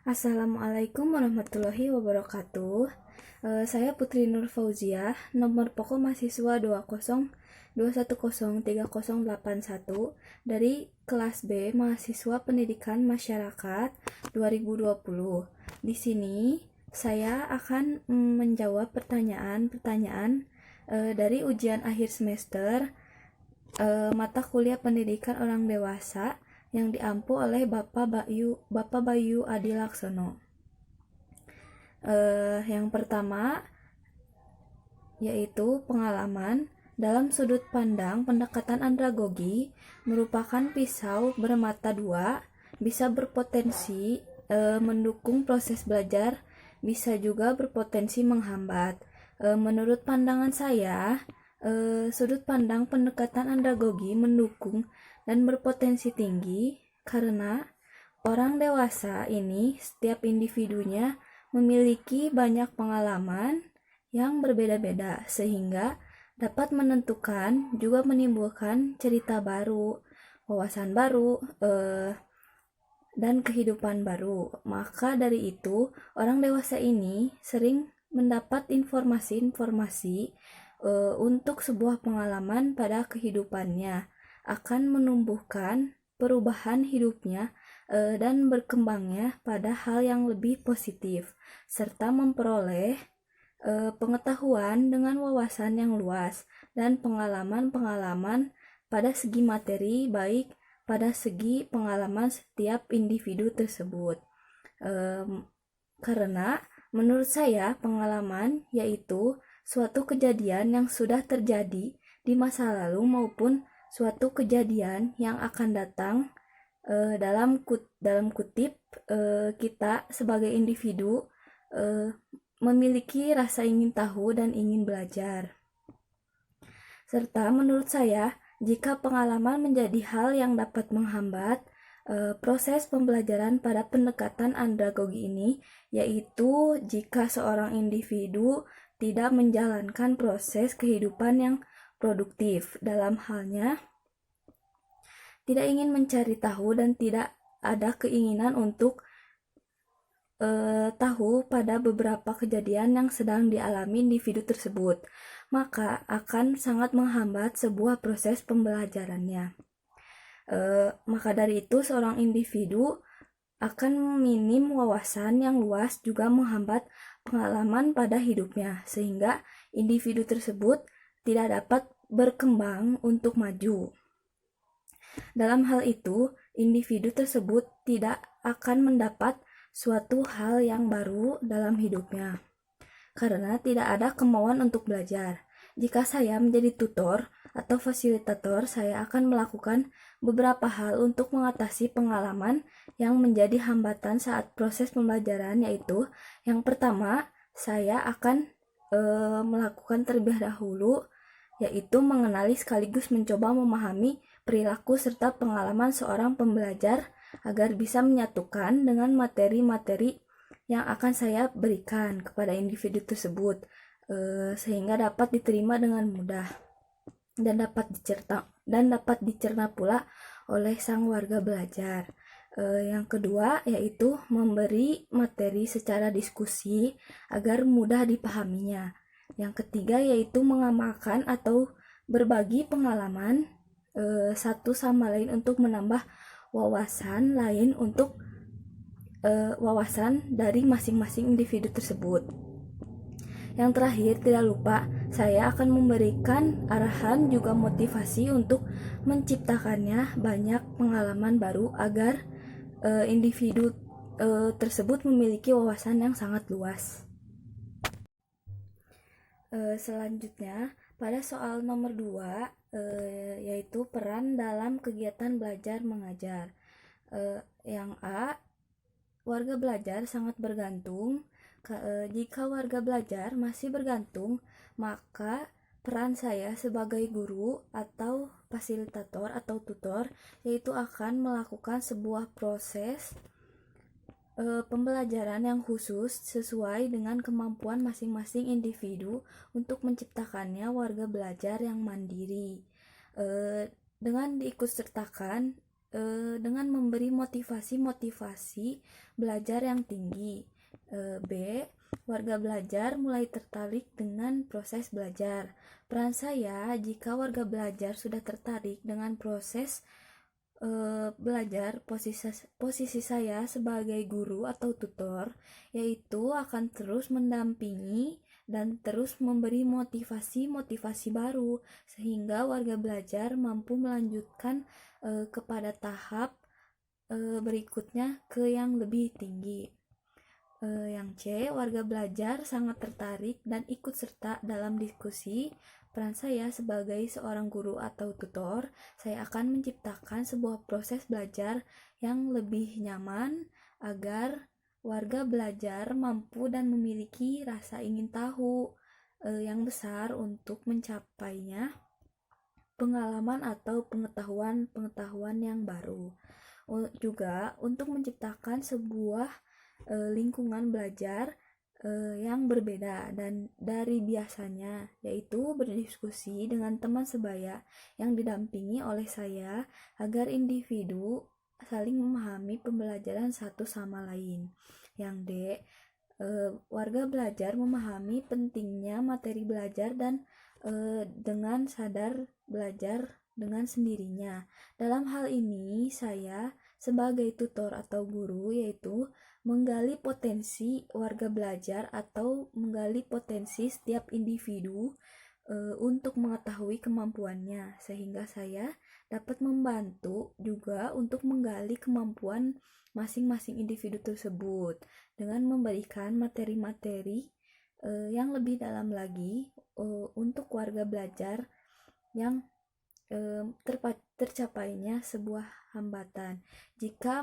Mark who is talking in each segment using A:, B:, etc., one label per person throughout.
A: Assalamualaikum warahmatullahi wabarakatuh. Saya Putri Nur Fauziah, nomor pokok mahasiswa 2021030881 dari kelas B Mahasiswa Pendidikan Masyarakat 2020. Di sini saya akan menjawab pertanyaan-pertanyaan dari ujian akhir semester mata kuliah pendidikan orang dewasa yang diampu oleh Bapak Bayu Adi Laksono. Yang pertama yaitu pengalaman dalam sudut pandang pendekatan andragogi merupakan pisau bermata dua, bisa berpotensi mendukung proses belajar, bisa juga berpotensi menghambat. Menurut pandangan saya, sudut pandang pendekatan andragogi mendukung dan berpotensi tinggi karena orang dewasa ini setiap individunya memiliki banyak pengalaman yang berbeda-beda sehingga dapat menentukan juga menimbulkan cerita baru, wawasan baru, dan kehidupan baru. Maka dari itu, orang dewasa ini sering mendapat informasi-informasi untuk sebuah pengalaman pada kehidupannya, akan menumbuhkan perubahan hidupnya dan berkembangnya pada hal yang lebih positif, serta memperoleh pengetahuan dengan wawasan yang luas dan pengalaman-pengalaman pada segi materi, baik pada segi pengalaman setiap individu tersebut. Karena menurut saya pengalaman yaitu suatu kejadian yang sudah terjadi di masa lalu maupun suatu kejadian yang akan datang dalam kutip kita sebagai individu memiliki rasa ingin tahu dan ingin belajar. Serta menurut saya, jika pengalaman menjadi hal yang dapat menghambat proses pembelajaran pada pendekatan andragogi ini, yaitu jika seorang individu tidak menjalankan proses kehidupan yang produktif, dalam halnya tidak ingin mencari tahu dan tidak ada keinginan untuk tahu pada beberapa kejadian yang sedang dialami individu tersebut, maka akan sangat menghambat sebuah proses pembelajarannya. Maka dari itu seorang individu akan minim wawasan yang luas juga menghambat pengalaman pada hidupnya, sehingga individu tersebut tidak dapat berkembang untuk maju. Dalam hal itu, individu tersebut tidak akan mendapat suatu hal yang baru dalam hidupnya, karena tidak ada kemauan untuk belajar. Jika saya menjadi tutor atau fasilitator, saya akan melakukan beberapa hal untuk mengatasi pengalaman yang menjadi hambatan saat proses pembelajaran, yaitu yang pertama, saya akan melakukan terlebih dahulu, yaitu mengenali sekaligus mencoba memahami perilaku serta pengalaman seorang pembelajar agar bisa menyatukan dengan materi-materi yang akan saya berikan kepada individu tersebut, sehingga dapat diterima dengan mudah dan dapat dicerna pula oleh sang warga belajar. Yang kedua yaitu memberi materi secara diskusi agar mudah dipahaminya. Yang ketiga yaitu mengamalkan atau berbagi pengalaman satu sama lain untuk menambah wawasan lain untuk wawasan dari masing-masing individu tersebut. Yang terakhir, tidak lupa saya akan memberikan arahan juga motivasi untuk menciptakannya banyak pengalaman baru agar individu tersebut memiliki wawasan yang sangat luas. Selanjutnya, pada soal nomor 2, yaitu peran dalam kegiatan belajar mengajar. Yang A, warga belajar sangat bergantung. Jika warga belajar masih bergantung, maka peran saya sebagai guru atau fasilitator atau tutor yaitu akan melakukan sebuah proses pembelajaran yang khusus sesuai dengan kemampuan masing-masing individu untuk menciptakannya warga belajar yang mandiri. Dengan diikutsertakan dengan memberi motivasi belajar yang tinggi. B. Warga belajar mulai tertarik dengan proses belajar. Peran saya jika warga belajar sudah tertarik dengan proses belajar, posisi saya sebagai guru atau tutor yaitu akan terus mendampingi dan terus memberi motivasi baru sehingga warga belajar mampu melanjutkan kepada tahap berikutnya ke yang lebih tinggi. Yang C, warga belajar sangat tertarik dan ikut serta dalam diskusi. Peran saya sebagai seorang guru atau tutor, saya akan menciptakan sebuah proses belajar yang lebih nyaman agar warga belajar mampu dan memiliki rasa ingin tahu yang besar untuk mencapainya pengalaman atau pengetahuan yang baru. Juga untuk menciptakan sebuah lingkungan belajar yang berbeda dan dari biasanya, yaitu berdiskusi dengan teman sebaya yang didampingi oleh saya agar individu saling memahami pembelajaran satu sama lain. Yang D, warga belajar memahami pentingnya materi belajar dan dengan sadar belajar dengan sendirinya. Dalam hal ini, saya sebagai tutor atau guru yaitu menggali potensi warga belajar atau menggali potensi setiap individu untuk mengetahui kemampuannya, sehingga saya dapat membantu juga untuk menggali kemampuan masing-masing individu tersebut dengan memberikan materi-materi yang lebih dalam lagi untuk warga belajar yang tercapainya sebuah hambatan. Jika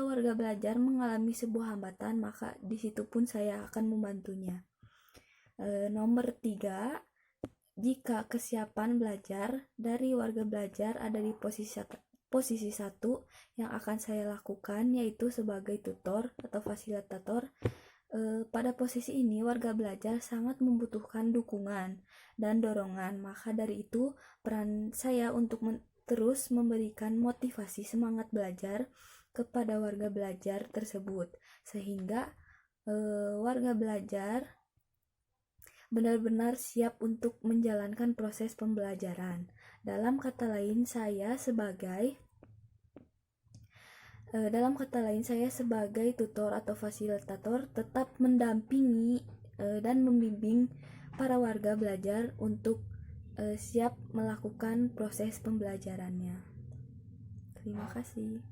A: warga belajar mengalami sebuah hambatan, maka di situ pun saya akan membantunya. Nomor 3, jika kesiapan belajar dari warga belajar ada di posisi 1, yang akan saya lakukan yaitu sebagai tutor atau fasilitator. Pada posisi ini warga belajar sangat membutuhkan dukungan dan dorongan, maka dari itu peran saya untuk terus memberikan motivasi semangat belajar kepada warga belajar tersebut sehingga warga belajar benar-benar siap untuk menjalankan proses pembelajaran. Dalam kata lain saya sebagai tutor atau fasilitator tetap mendampingi dan membimbing para warga belajar untuk siap melakukan proses pembelajarannya. Terima kasih.